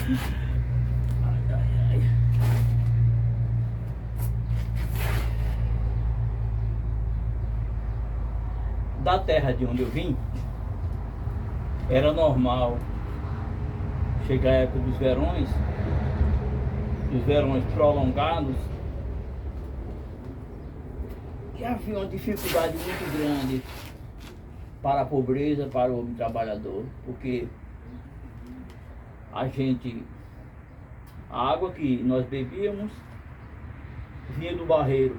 Ai, ai, ai. Da terra de onde eu vim, era normal chegar a época dos verões prolongados, e havia uma dificuldade muito grande para a pobreza, para o homem trabalhador, porque a água que nós bebíamos vinha do barreiro.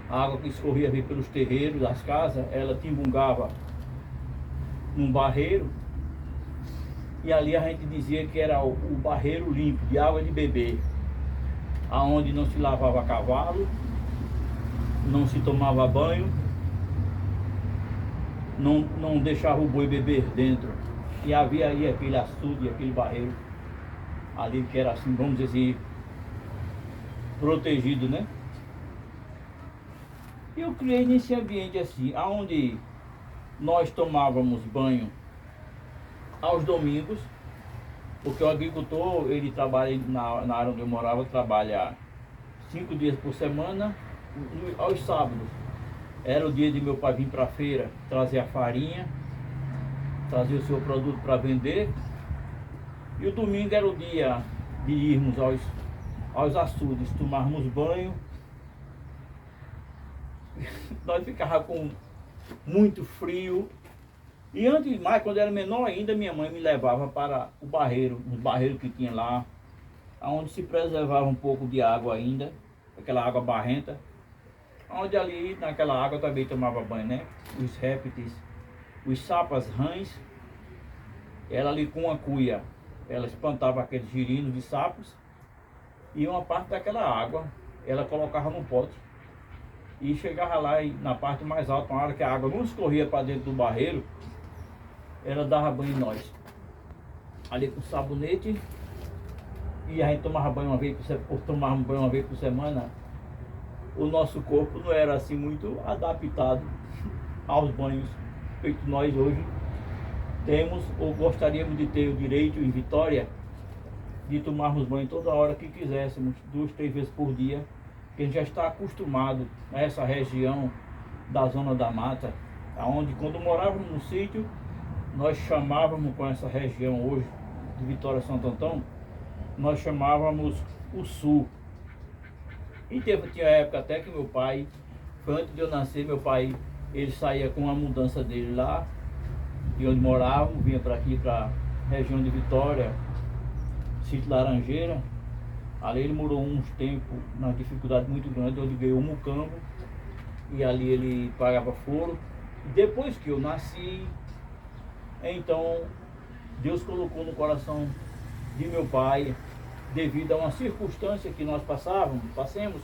A água que escorria pelos terreiros das casas, ela timbungava num barreiro, e ali a gente dizia que era o barreiro limpo, de água de beber, aonde não se lavava cavalo, não se tomava banho, não deixava o boi beber dentro. E havia aí aquele açude, aquele barreiro ali que era assim, vamos dizer assim, protegido, né? Eu criei nesse ambiente assim, aonde nós tomávamos banho aos domingos, porque o agricultor, ele trabalha na área onde eu morava, trabalha 5 dias por semana, aos sábados. Era o dia de meu pai vir para a feira, trazer a farinha, trazer o seu produto para vender. E o domingo era o dia de irmos aos açudes, tomarmos banho. Nós ficávamos com muito frio. E antes de mais, quando eu era menor ainda, minha mãe me levava para o barreiro, os barreiros que tinha lá, onde se preservava um pouco de água ainda, aquela água barrenta, onde ali naquela água eu também tomava banho, né? Os répteis, os sapas, rãs, ela ali com a cuia, ela espantava aqueles girinos de sapos, e uma parte daquela água ela colocava no pote e chegava lá na parte mais alta, na hora que a água não escorria para dentro do barreiro, ela dava banho em nós ali com sabonete. E a gente tomava banho uma vez por semana. O nosso corpo não era assim muito adaptado aos banhos feito nós hoje temos, ou gostaríamos de ter o direito em Vitória de tomarmos banho toda hora que quiséssemos, 2, 3 vezes por dia, que a gente já está acostumado a essa região da zona da mata, onde quando morávamos no sítio, nós chamávamos com essa região hoje de Vitória Santo Antão, nós chamávamos o sul. E tinha época até que meu pai, foi antes de eu nascer, meu pai, ele saía com a mudança dele lá, de onde morávamos, vinha para aqui, para a região de Vitória, sítio Laranjeira. Ali ele morou uns tempos, na dificuldade muito grande, onde ganhou um mucambo, e ali ele pagava foro. E depois que eu nasci, então Deus colocou no coração de meu pai, devido a uma circunstância que nós passemos,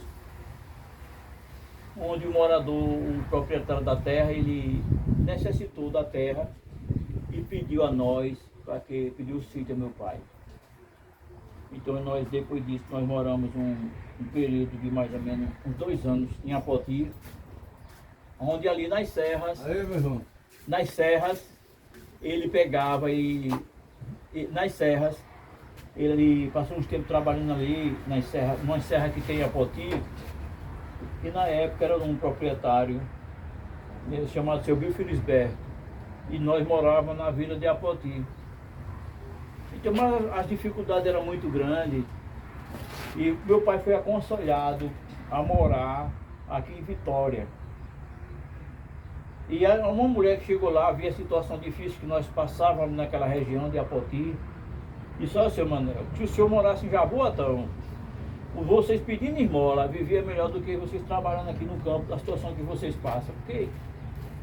onde o morador, o proprietário da terra, ele necessitou da terra e pediu a nós, pediu o sítio a meu pai. Então nós, depois disso, nós moramos um período de mais ou menos uns 2 anos em Apoti, onde ali nas serras, ele pegava nas serras, ele passou uns tempos trabalhando ali nas serras, numa serra que tem em Apoti, e na época era um proprietário chamado seu Bill Felisberto, e nós morávamos na vila de Apoti. Então, mas as dificuldades eram muito grandes, e meu pai foi aconselhado a morar aqui em Vitória. E uma mulher que chegou lá, via a situação difícil que nós passávamos naquela região de Apoti, disse: olha, seu Manuel, se o senhor morasse em Jaboatão, vocês pedindo esmola, vivia melhor do que vocês trabalhando aqui no campo, da situação que vocês passam. Porque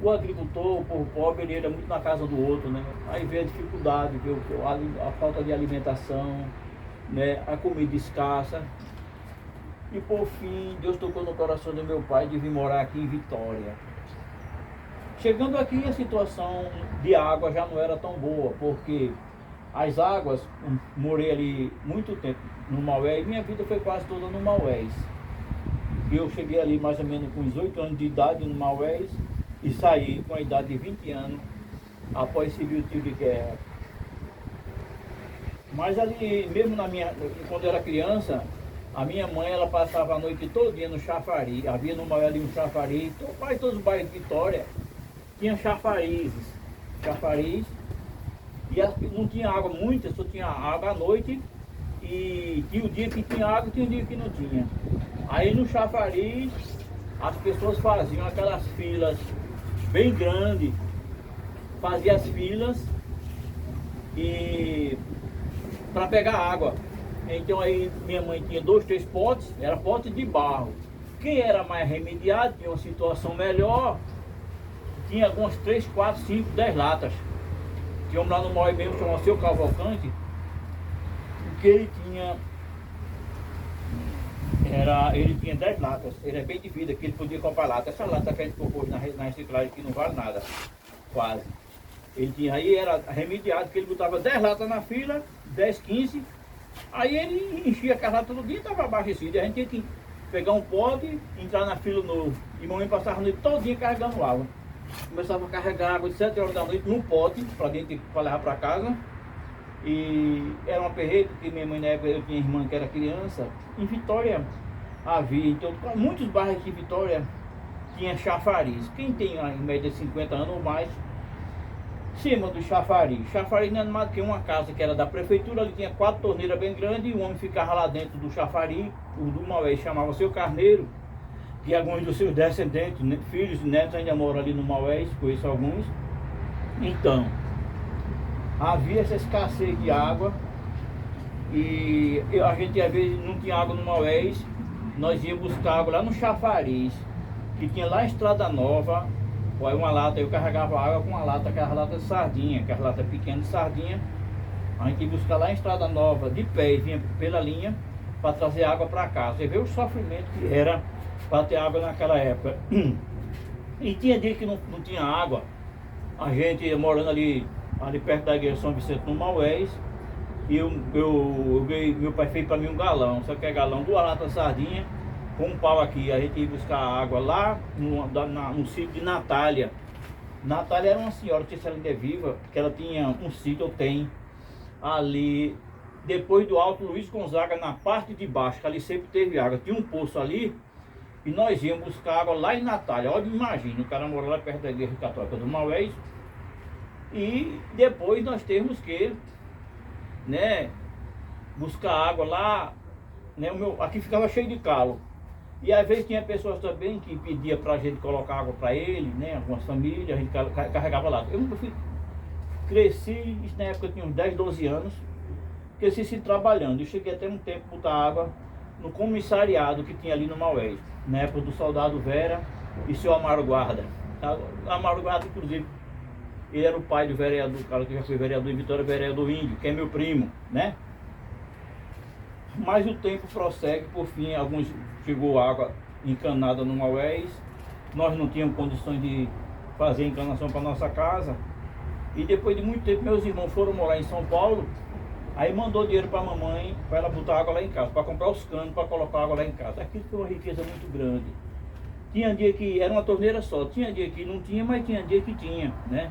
o agricultor, o povo pobre, ele era muito na casa do outro, né? Aí veio a dificuldade, veio a falta de alimentação, né? A comida escassa. E por fim, Deus tocou no coração do meu pai de vir morar aqui em Vitória. Chegando aqui, a situação de água já não era tão boa, porque as águas, morei ali muito tempo no Maués, e minha vida foi quase toda no Maués. Eu cheguei ali mais ou menos com uns 8 anos de idade no Maués e saí com a idade de 20 anos após esse tiro de guerra. Mas ali, mesmo quando eu era criança, a minha mãe, ela passava a noite todinha no chafariz. Havia no Maués ali um chafariz, quase todos os bairros de Vitória tinha chafarizes. Chafariz. E não tinha água muita, só tinha água à noite. E tinha o dia que tinha água, tinha o dia que não tinha. Aí no chafariz, as pessoas faziam aquelas filas bem grandes. Faziam as filas e para pegar água. Então aí minha mãe tinha 2, 3 potes, era pote de barro. Quem era mais remediado, tinha uma situação melhor, tinha algumas 3, 4, 5, 10 latas. Tinha um lá no Maués mesmo, chamado Seu Cavalcante, que ele tinha 10 latas, ele é bem de vida, que ele podia comprar lata. Essa lata que a gente compôs na reciclagem que não vale nada, quase. Ele tinha, aí era remediado, que ele botava 10 latas na fila, 10, 15, aí ele enchia a lata todo dia e estava abastecido. A gente tinha que pegar um pote, entrar na fila novo. E mamãe passava a noite todo dia carregando água. Começava a carregar água de 7 horas da noite num pote para levar para casa. E era uma perreira, porque minha mãe na época, eu tinha irmã que era criança. Em Vitória havia, então muitos bairros aqui em Vitória tinha chafariz. Quem tem em média de 50 anos ou mais, cima do chafariz. Chafariz não é mais que uma casa que era da prefeitura, ali tinha 4 torneiras bem grandes e o homem ficava lá dentro do chafariz. O do Maués chamava Seu Carneiro, que alguns dos seus descendentes, filhos e netos ainda moram ali no Maués, conheço alguns. Então, havia essa escassez de água e a gente às vezes não tinha água no Maués, nós íamos buscar água lá no chafariz, que tinha lá em Estrada Nova. Aí uma lata, eu carregava água com uma lata, aquela lata de sardinha, aquela lata pequena de sardinha. A gente ia buscar lá em Estrada Nova, de pé, e vinha pela linha para trazer água para casa. Você vê o sofrimento que era para ter água naquela época. E tinha dia que não tinha água. A gente morando ali perto da igreja São Vicente no Maués, e meu pai fez para mim um galão, só que é galão, 2 latas de sardinha, com um pau aqui. A gente ia buscar água lá no sítio de Natália. Natália era uma senhora, não sei se ela ainda é viva, que ela tinha um sítio, ou tem, ali, depois do Alto Luiz Gonzaga, na parte de baixo, que ali sempre teve água. Tinha um poço ali, e nós íamos buscar água lá em Natália. Olha, imagina, o cara mora lá perto da igreja católica do Maués, e depois nós temos que, né, buscar água lá, né, aqui ficava cheio de calo. E às vezes tinha pessoas também que pedia pra gente colocar água para ele, né, algumas famílias, a gente carregava lá. Eu nunca cresci, isso na época eu tinha uns 10, 12 anos, cresci trabalhando. Eu cheguei até um tempo botar água no comissariado que tinha ali no Maués, na época do soldado Vera e seu Amaro Guarda. Amaro Guarda, inclusive, ele era o pai do vereador, o cara que já foi vereador em Vitória, vereador Índio, que é meu primo, né? Mas o tempo prossegue, por fim, chegou água encanada no Maués, nós não tínhamos condições de fazer encanação para nossa casa, e depois de muito tempo meus irmãos foram morar em São Paulo, aí mandou dinheiro para a mamãe, para ela botar água lá em casa, para comprar os canos, para colocar água lá em casa. Aquilo foi uma riqueza muito grande. Tinha dia que era uma torneira só, tinha dia que não tinha, mas tinha dia que tinha, né?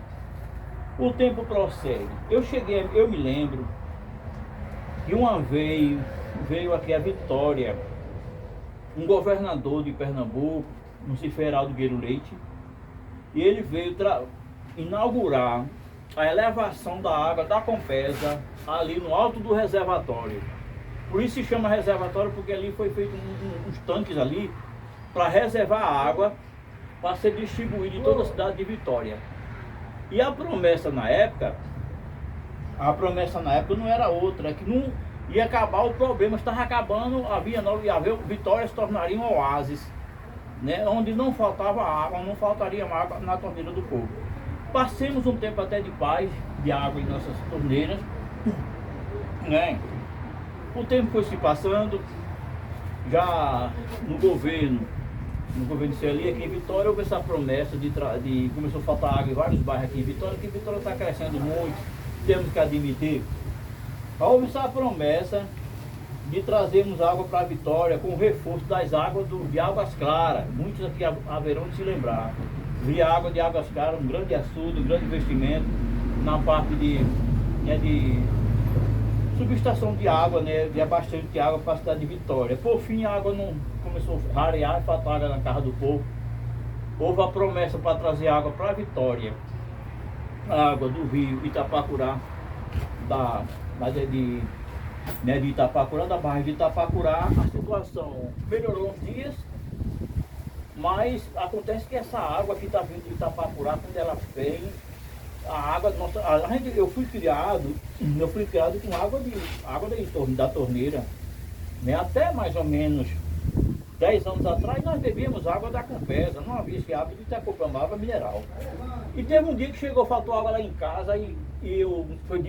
O tempo prossegue. Eu me lembro que uma vez veio aqui a Vitória, um governador de Pernambuco, no Ciferaldo Gueiro Leite, e ele veio inaugurar a elevação da água da Compesa ali no alto do reservatório. Por isso se chama reservatório, porque ali foi feito uns tanques ali para reservar a água para ser distribuída em toda a cidade de Vitória. E a promessa na época não era outra, é que não ia acabar o problema, estava acabando, Vitória se tornaria um oásis, né, onde não faltava água, não faltaria água na torneira do povo. Passemos um tempo até de paz, de água em nossas torneiras, né? O tempo foi se passando, já no governo CLI aqui em Vitória, houve essa promessa começou a faltar água em vários bairros aqui em Vitória, que Vitória está crescendo muito, temos que admitir. Houve essa promessa de trazermos água para Vitória com o reforço das águas de Águas Claras. Muitos aqui haverão de se lembrar. Via água de Águas Claras, um grande açude, um grande investimento na parte de subestação de água, né, de abastecimento de água para a cidade de Vitória. Por fim, a água não começou a rarear e faltar água na casa do povo. Houve a promessa para trazer água para Vitória, a água do rio Itapacurá, de Itapacurá, da barra de Itapacurá. A situação melhorou uns dias, mas acontece que essa água que está vindo de Itapacurá, quando ela vem, a água nossa, eu fui criado com água da torneira, né? Até mais ou menos 10 anos atrás nós bebíamos água da Compesa, não havia esse hábito de ter comprando água mineral. E teve um dia que chegou, faltou água lá em casa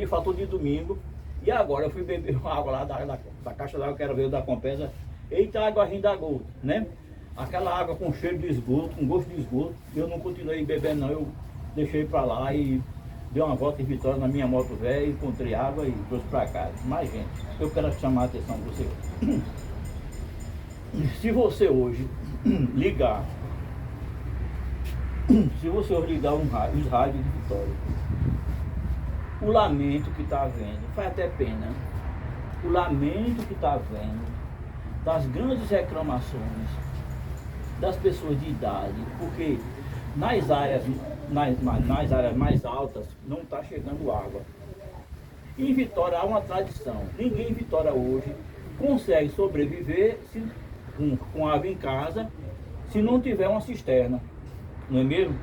faltou dia domingo, e agora eu fui beber água lá da caixa d'água que era veio da Compesa. Eita, água rindo da gota, né? Aquela água com cheiro de esgoto, com gosto de esgoto. Eu não continuei bebendo não, eu deixei pra lá e dei uma volta em Vitória na minha moto velha, encontrei água e trouxe pra casa. Mas gente, eu quero chamar a atenção de você. Se você hoje ligar os rádios de Vitória, o lamento que está havendo, faz até pena, o lamento que está havendo das grandes reclamações das pessoas de idade, porque nas áreas mais altas não está chegando água. Em Vitória há uma tradição, ninguém em Vitória hoje consegue sobreviver com água em casa se não tiver uma cisterna, não é mesmo?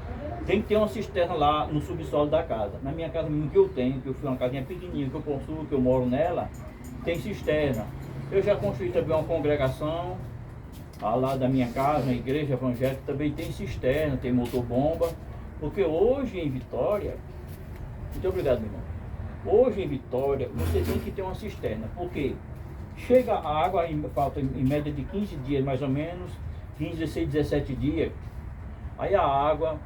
Tem que ter uma cisterna lá no subsolo da casa. Na minha casa mesmo que eu tenho, que eu fui uma casinha pequenininha que eu possuo, que eu moro nela, tem cisterna. Eu já construí também uma congregação ao lado da minha casa, uma igreja evangélica, também tem cisterna, tem motor-bomba, porque hoje em Vitória, muito obrigado, meu irmão, hoje em Vitória você tem que ter uma cisterna, porque chega a água, falta em média de 15 dias mais ou menos, 15, 16, 17 dias, aí a água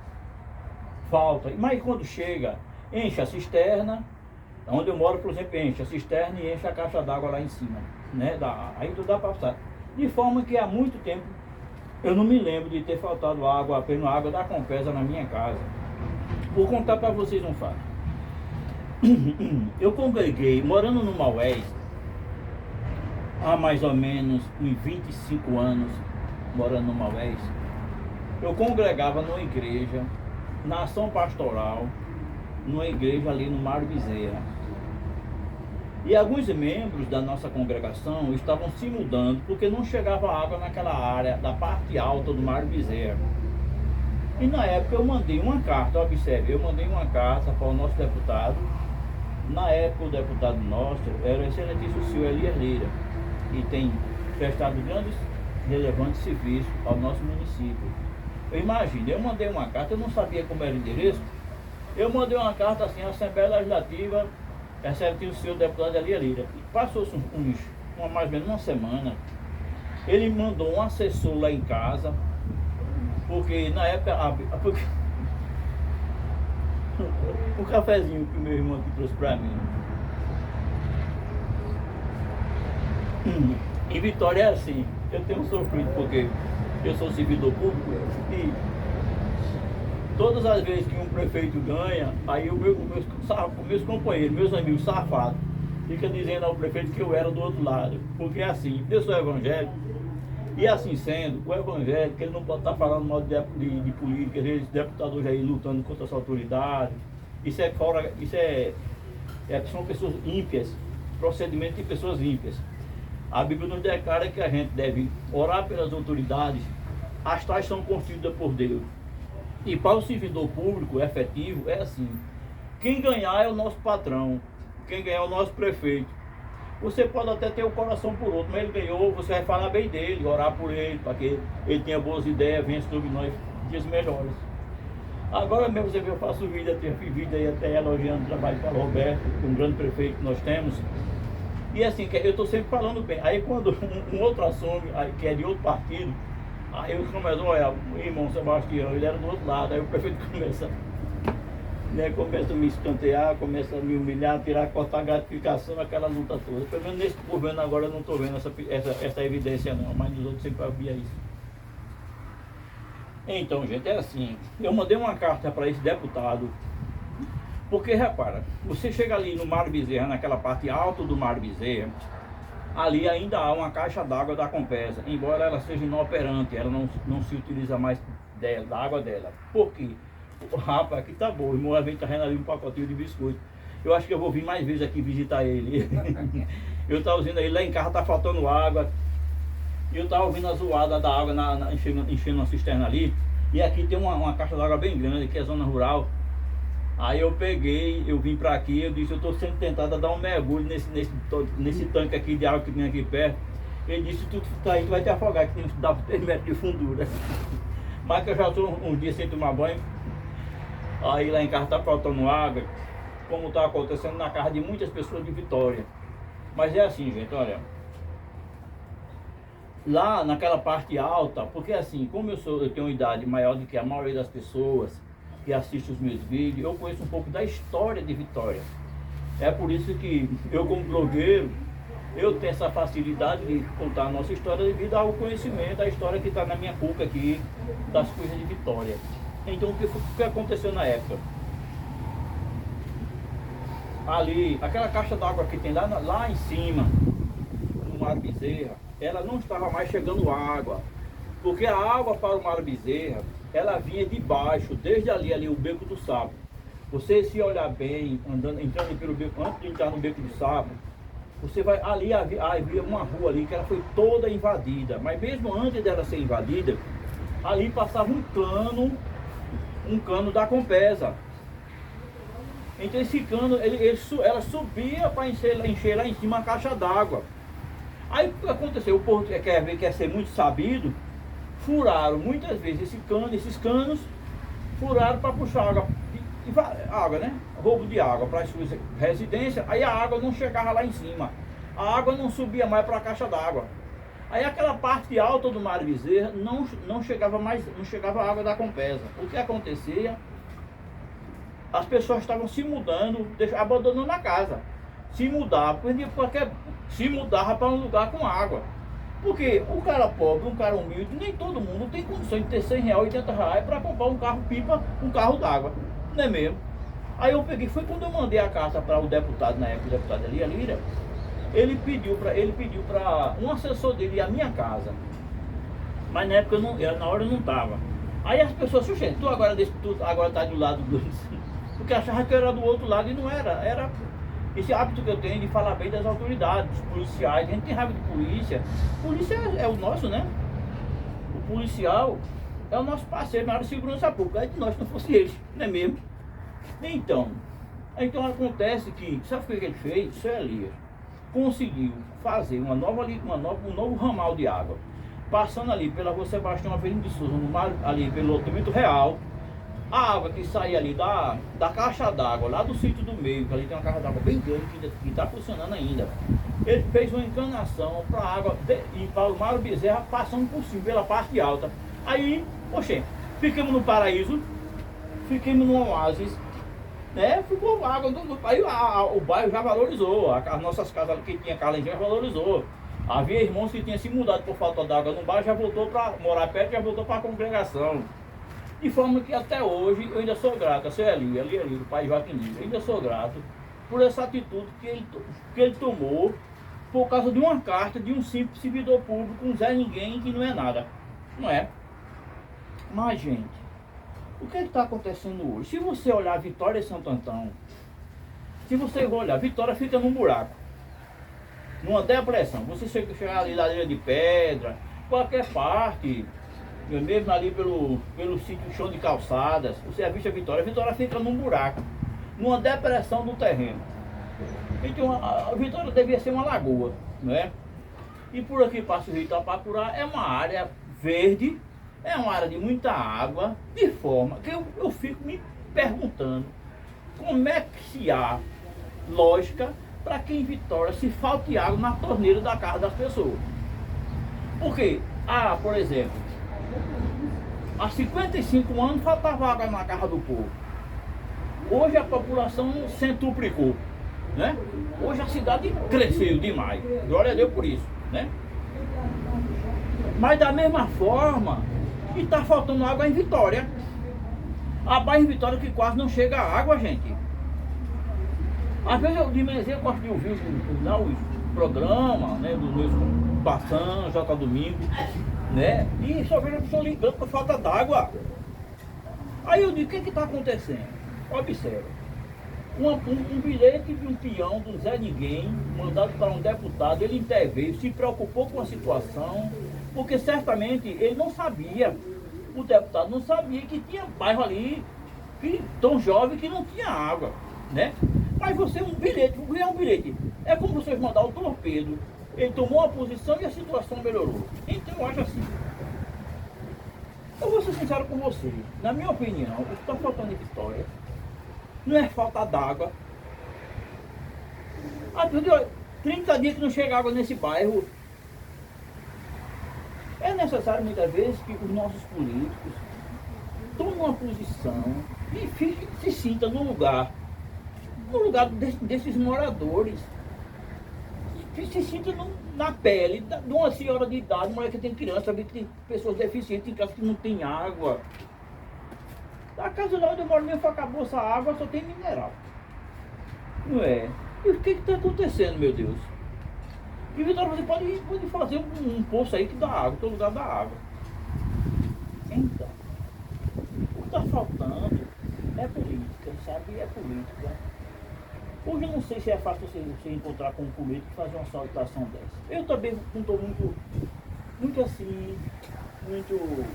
falta, mas quando chega, enche a cisterna, onde eu moro, por exemplo, enche a cisterna e enche a caixa d'água lá em cima, né? Aí tudo dá para passar. De forma que há muito tempo eu não me lembro de ter faltado água, apenas água da Compesa na minha casa. Vou contar para vocês um fato. Eu congreguei, morando no Maués, há mais ou menos uns 25 anos, morando no Maués, eu congregava numa igreja, na ação pastoral, numa igreja ali no Mário Bezerra. E alguns membros da nossa congregação estavam se mudando porque não chegava água naquela área da parte alta do Mário Bezerra. E na época eu mandei uma carta, observe, eu mandei uma carta para o nosso deputado. Na época o deputado nosso era o excelentíssimo senhor Elias Lira, e tem prestado grandes relevantes serviços ao nosso município. Eu imagino, eu mandei uma carta, eu não sabia como era o endereço, eu mandei uma carta assim, Assembleia Legislativa, excelentíssimo senhor deputado Elias Lira. Passou-se mais ou menos uma semana, ele mandou um assessor lá em casa, porque na época, o cafezinho que o meu irmão aqui trouxe para mim. Em Vitória é assim, eu tenho sofrido porque eu sou servidor público e todas as vezes que um prefeito ganha, aí meus companheiros, meus amigos safados, ficam dizendo ao prefeito que eu era do outro lado. Porque é assim, eu sou evangélico, e assim sendo, o evangélico, ele não pode estar falando mal de política, eles deputados aí lutando contra essa autoridade. São pessoas ímpias, procedimento de pessoas ímpias. A Bíblia nos declara que a gente deve orar pelas autoridades, as tais são constituídas por Deus. E para o servidor público efetivo é assim, quem ganhar é o nosso patrão, quem ganhar é o nosso prefeito. Você pode até ter o coração por outro, mas ele ganhou, você vai falar bem dele, orar por ele, para que ele tenha boas ideias, venha sobre nós dias melhores. Agora mesmo você vê, eu faço vídeo, tenho vídeo aí até elogiando o trabalho do Roberto, que é um grande prefeito que nós temos. E assim, eu estou sempre falando bem. Aí quando um outro assume, que é de outro partido, aí eu começo, olha, o irmão Sebastião, ele era do outro lado, aí o prefeito começa a me escantear, começa a me humilhar, cortar a gratificação, aquela luta toda. Pelo menos nesse governo agora eu não estou vendo essa evidência não, mas nos outros sempre havia isso. Então, gente, é assim, eu mandei uma carta para esse deputado, Porque repara, você chega ali no Mário Bezerra, naquela parte alta do Mário Bezerra, ali ainda há uma caixa d'água da Compesa, embora ela seja inoperante, ela não se utiliza mais da água dela. Por quê? O rapaz, aqui tá bom, o irmão vem trazendo ali um pacotinho de biscoito. Eu acho que eu vou vir mais vezes aqui visitar ele. Eu estava ouvindo aí, lá em casa tá faltando água. E eu estava ouvindo a zoada da água enchendo uma cisterna ali. E aqui tem uma caixa d'água bem grande, que é zona rural. Aí eu peguei, eu vim pra aqui, eu disse, eu estou sendo tentado a dar um mergulho nesse tanque aqui de água que tem aqui perto. Ele disse, tu tá aí, tu vai te afogar, que tem que dar 3 metros de fundura. Mas que eu já estou uns dias sem tomar banho. Aí lá em casa tá faltando água, como está acontecendo na casa de muitas pessoas de Vitória. Mas é assim, gente, olha. Lá naquela parte alta, porque assim, como eu tenho uma idade maior do que a maioria das pessoas que assistem os meus vídeos, eu conheço um pouco da história de Vitória. É por isso que eu, como blogueiro, eu tenho essa facilidade de contar a nossa história devido ao conhecimento da história que está na minha cuca aqui, das coisas de Vitória. Então, o que aconteceu na época? Ali, aquela caixa d'água que tem lá em cima, no Mário Bezerra, ela não estava mais chegando água, porque a água para o Mário Bezerra, ela vinha de baixo, desde ali o Beco do Sapo. Você, se olhar bem, entrando pelo beco, antes de entrar no Beco do Sapo, você vai ali, havia uma rua ali que ela foi toda invadida, mas mesmo antes dela ser invadida, ali passava um cano da Compesa. Então esse cano, ela subia para encher lá em cima a caixa d'água. Aí o que aconteceu? O povo quer ser muito sabido, furaram muitas vezes esses canos, furaram para puxar água, né? Roubo de água para as suas residências. Aí a água não chegava lá em cima, a água não subia mais para a caixa d'água. Aí aquela parte alta do Mário Bezerra não chegava a água da Compesa. O que acontecia? As pessoas estavam se mudando, abandonando a casa. Se mudava para um lugar com água. Porque o cara pobre, um cara humilde, nem todo mundo tem condições de ter R$100, R$80 para comprar um carro pipa, um carro d'água. Não é mesmo? Aí eu peguei, foi quando eu mandei a carta para o deputado, na época o deputado Elia Lira, ele pediu para um assessor dele ir à minha casa. Mas na época na hora eu não estava. Aí as pessoas, gente, tu agora está do lado do... Porque achava que eu era do outro lado e não era. Era esse hábito que eu tenho de falar bem das autoridades, dos policiais. A gente tem raiva de polícia. Polícia é o nosso, né? O policial é o nosso parceiro na área de segurança pública. É de nós, se não fosse eles, não é mesmo? Então acontece que, sabe o que ele fez? O seu Elias conseguiu fazer um novo ramal de água, passando ali pela Rua Sebastião Avelino de Souza, ali pelo loteamento real. A água que saía ali da caixa d'água, lá do sítio do meio, que ali tem uma caixa d'água bem grande que está funcionando ainda. Ele fez uma encanação para a água e para o Mário Bezerra passando por cima, pela parte alta. Aí, poxa, ficamos no paraíso, ficamos no oásis, né? Ficou água, aí o bairro já valorizou, as nossas casas que tinha casa já valorizou. Havia irmãos que tinham se mudado por falta d'água no bairro, já voltou para morar perto, já voltou para a congregação. De forma que até hoje eu ainda sou grato a seu Eli, do pai Joaquim Lira, eu ainda sou grato por essa atitude que ele tomou por causa de uma carta de um simples servidor público, um Zé Ninguém que não é nada, não é? Mas, gente, o que está acontecendo hoje? Se você olhar Vitória e Santo Antão, se você olhar, Vitória fica num buraco, numa depressão. Você chegar ali na Ilha de Pedra, qualquer parte, mesmo ali pelo sítio Chão de Calçadas, você avista Vitória fica num buraco, numa depressão do terreno. Então a Vitória devia ser uma lagoa, né? E por aqui passa o Rio Itapacurá, é uma área verde, é uma área de muita água, de forma que eu fico me perguntando como é que se há lógica para que em Vitória se falte água na torneira da casa das pessoas. Porque, por exemplo, há 55 anos faltava água na casa do povo. Hoje a população centuplicou, né? Hoje a cidade cresceu demais. Glória a Deus por isso, né? Mas da mesma forma, está faltando água em Vitória. A bairro em Vitória que quase não chega água, gente. Às vezes eu de manhã eu gosto de ouvir os programas, né, do meus passando, já tá domingo, né? E só vejo a pessoa ligando por falta d'água. Aí eu digo, o que está acontecendo? Observa. Um bilhete de um peão do Zé Ninguém, mandado para um deputado, ele interveio, se preocupou com a situação, porque certamente ele não sabia, o deputado não sabia que tinha bairro ali, tão jovem que não tinha água, né? Mas você, um bilhete, é como vocês mandar o torpedo, ele tomou uma posição e a situação melhorou. Então eu acho assim, eu vou ser sincero com você, na minha opinião, o que está faltando em Vitória não é falta d'água. 30 dias que não chega água nesse bairro. É necessário muitas vezes que os nossos políticos tomem uma posição e se sintam no lugar desses moradores. Que se sintam na pele de uma senhora de idade, uma mulher que tem criança, sabe, que tem pessoas deficientes em casa que não tem água. A casa lá onde eu moro mesmo acabou essa água, só tem mineral. Não é? E o que está acontecendo, meu Deus? E Vitória, você pode fazer um poço aí que dá água, todo lugar dá água. Então, o que está faltando é política, sabe? É política. Hoje eu não sei se é fácil você encontrar com um político e fazer uma solicitação dessa. Eu também não estou muito assim, muito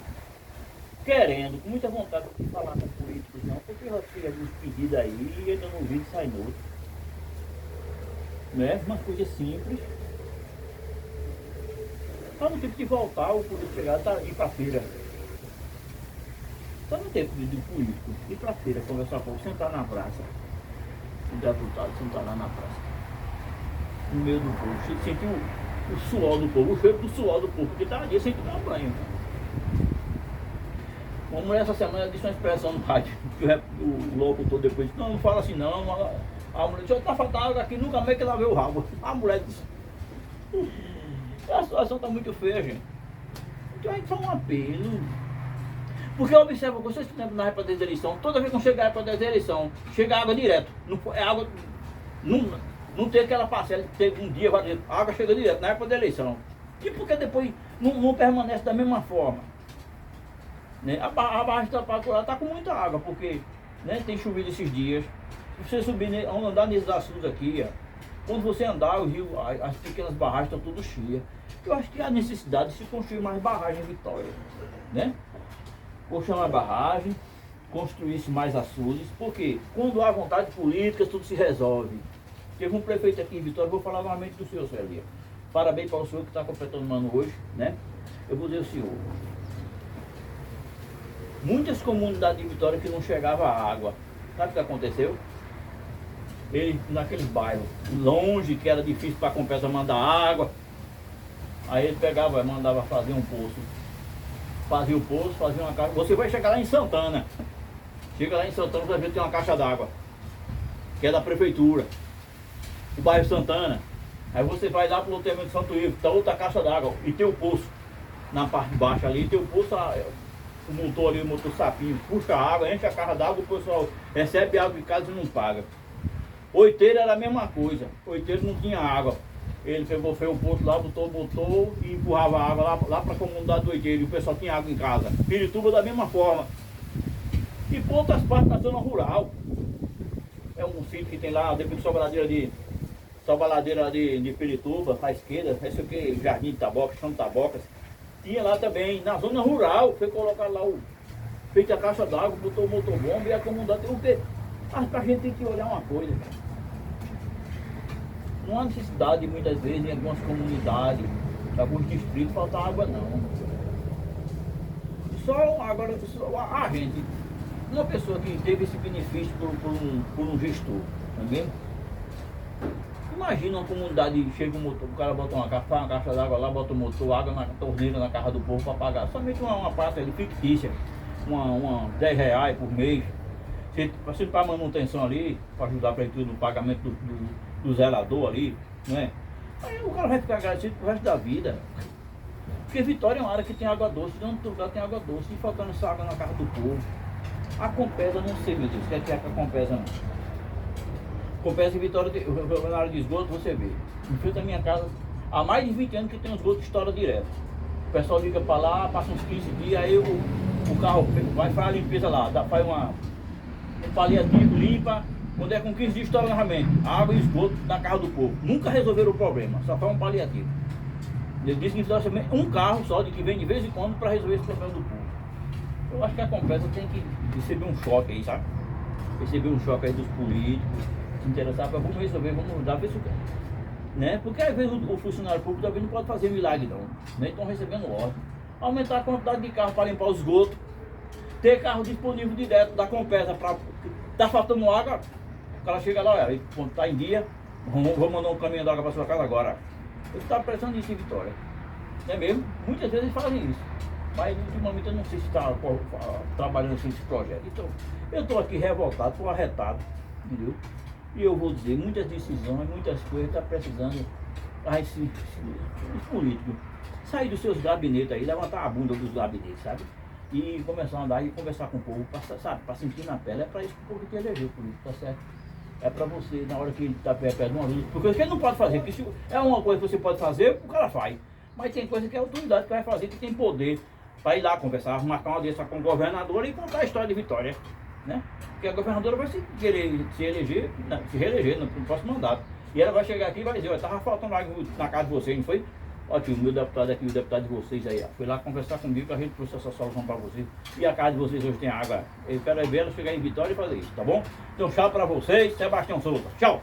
querendo, com muita vontade de falar com políticos não, porque eu já fiz alguns pedidos aí e ainda não vi que sai novo. Né? Uma coisa simples. Está no tempo de voltar, o político chegar e ir para a feira. Está no tempo de político ir para a feira, conversar com o sentar na praça. O deputado sentar lá na praça. No meio do povo. Sentir o suor do povo, o cheiro do suor do povo, porque está ali sem tomar banho. Uma mulher essa semana disse uma expressão no rádio, que o locutor depois disse, não fala assim não. A mulher disse, tá faltando água aqui, nunca mais que lavei o rabo. A mulher disse, a situação está muito feia, gente. Então a gente faz um apelo. Porque observa, vocês que lembram na época das eleições, toda vez que chega a época das eleições, chega água direto. Não, é água, não tem aquela parcela que teve um dia, a água chega direto na época da eleição. E porque depois não permanece da mesma forma. Né? A barragem está com muita água, porque né, tem chovido esses dias. Se você subir, andar nesses açudes aqui, ó, quando você andar, o rio, as pequenas barragens estão tudo cheias. Eu acho que há necessidade de se construir mais barragens em Vitória. Né? Construir mais barragem, construir-se mais açudes, porque quando há vontade política, tudo se resolve. Teve um prefeito aqui em Vitória, vou falar novamente do senhor, Celia. Parabéns para o senhor que está completando o ano hoje, né? Eu vou dizer ao senhor. Muitas comunidades de Vitória que não chegava água. Sabe o que aconteceu? Ele, naqueles bairros longe, que era difícil para a Compesa mandar água, aí ele pegava, mandava fazer um poço. Fazia o poço, fazia uma caixa. Você vai chegar lá em Santana. Chega lá em Santana, você vai ver que tem uma caixa d'água, que é da prefeitura. O bairro Santana. Aí você vai lá pro loteamento de Santo Ivo, tá outra caixa d'água. E tem o poço na parte de baixo ali, tem o poço, o motor ali, o motor sapinho, puxa a água, enche a caixa d'água, o pessoal recebe água de casa e não paga. Oiteiro era a mesma coisa. Oiteiro não tinha água. Ele pegou, fez o poço lá, botou e empurrava a água lá para a comunidade do Oiteiro. E o pessoal tinha água em casa. Pirituba da mesma forma. E por outras partes da zona rural. É um sítio que tem lá, depois de Sobaladeira de Pirituba, à esquerda, não sei o que, Jardim de Tabocas, Chão de Tabocas. Tinha lá também, na zona rural, foi colocar lá feita a caixa d'água, botou o motobomba e a comunidade. O quê? Mas a gente tem que olhar uma coisa. Não há necessidade, muitas vezes, em algumas comunidades, em alguns distritos, faltar água, não. Agora, a gente, uma pessoa que teve esse benefício por um gestor, também. Imagina uma comunidade, chega um motor, o cara bota uma caixa d'água lá, bota o motor, água na torneira, na casa do povo para pagar. Somente uma parte ali fictícia, uma R$10 por mês. Se para manutenção ali, para ajudar para no pagamento do zelador ali, né? Aí o cara vai ficar agradecido pro resto da vida. Porque Vitória é uma área que tem água doce, de outro lugar tem água doce, e faltando essa água na casa do povo. A Compesa, não sei, meu Deus, o que é a Compesa não. Compensa em Vitória, na área de esgoto, você vê. Em frente à minha casa, há mais de 20 anos que tem um esgoto que estoura direto. O pessoal liga para lá, passa uns 15 dias, aí o carro vai fazer a limpeza lá, faz um paliativo, limpa. Quando é com 15 dias, estoura novamente. Água e esgoto na casa do povo. Nunca resolveram o problema, só faz um paliativo. Ele disse que precisa um carro só, de que vem de vez em quando, para resolver esse problema do povo. Eu acho que a Compesa tem que receber um choque aí, sabe? Receber um choque aí dos políticos, se interessar para vamos resolver, vamos mudar, ver se o né? Porque às vezes o funcionário público também não pode fazer milagre não. Né? Estão recebendo ordem. Aumentar a quantidade de carro para limpar os esgotos, ter carro disponível direto da Compesa para. Tá faltando água, o cara chega lá, olha, quando tá em dia, vou mandar um caminhão d'água para sua casa agora. Eu estava pensando nisso em Vitória. Não é mesmo? Muitas vezes eles fazem isso. Mas ultimamente eu não sei se está trabalhando assim nesse projeto. Então, eu estou aqui revoltado, estou arretado, entendeu? E eu vou dizer, muitas decisões, muitas coisas estão precisando os políticos sair dos seus gabinetes aí, levantar a bunda dos gabinetes, sabe? E começar a andar e conversar com o povo, para sentir na pele. É para isso que o povo te elegeu, político, tá certo? É para você, na hora que ele está perto de uma luta, porque ele não pode fazer, porque se é uma coisa que você pode fazer, o cara faz. Mas tem coisa que é a autoridade que vai fazer, que tem poder para ir lá conversar, marcar uma audiência com o governador e contar a história de Vitória, né? Porque a governadora vai querer se eleger, se reeleger no próximo mandato. E ela vai chegar aqui e vai dizer, estava faltando água na casa de vocês, não foi? Ó tio, o meu deputado aqui, o deputado de vocês aí, ó, foi lá conversar comigo que a gente trouxe essa solução para vocês. E a casa de vocês hoje tem água. Eu quero ver ela chegar em Vitória e fazer isso, tá bom? Então tchau para vocês, Sebastião Souza. Tchau!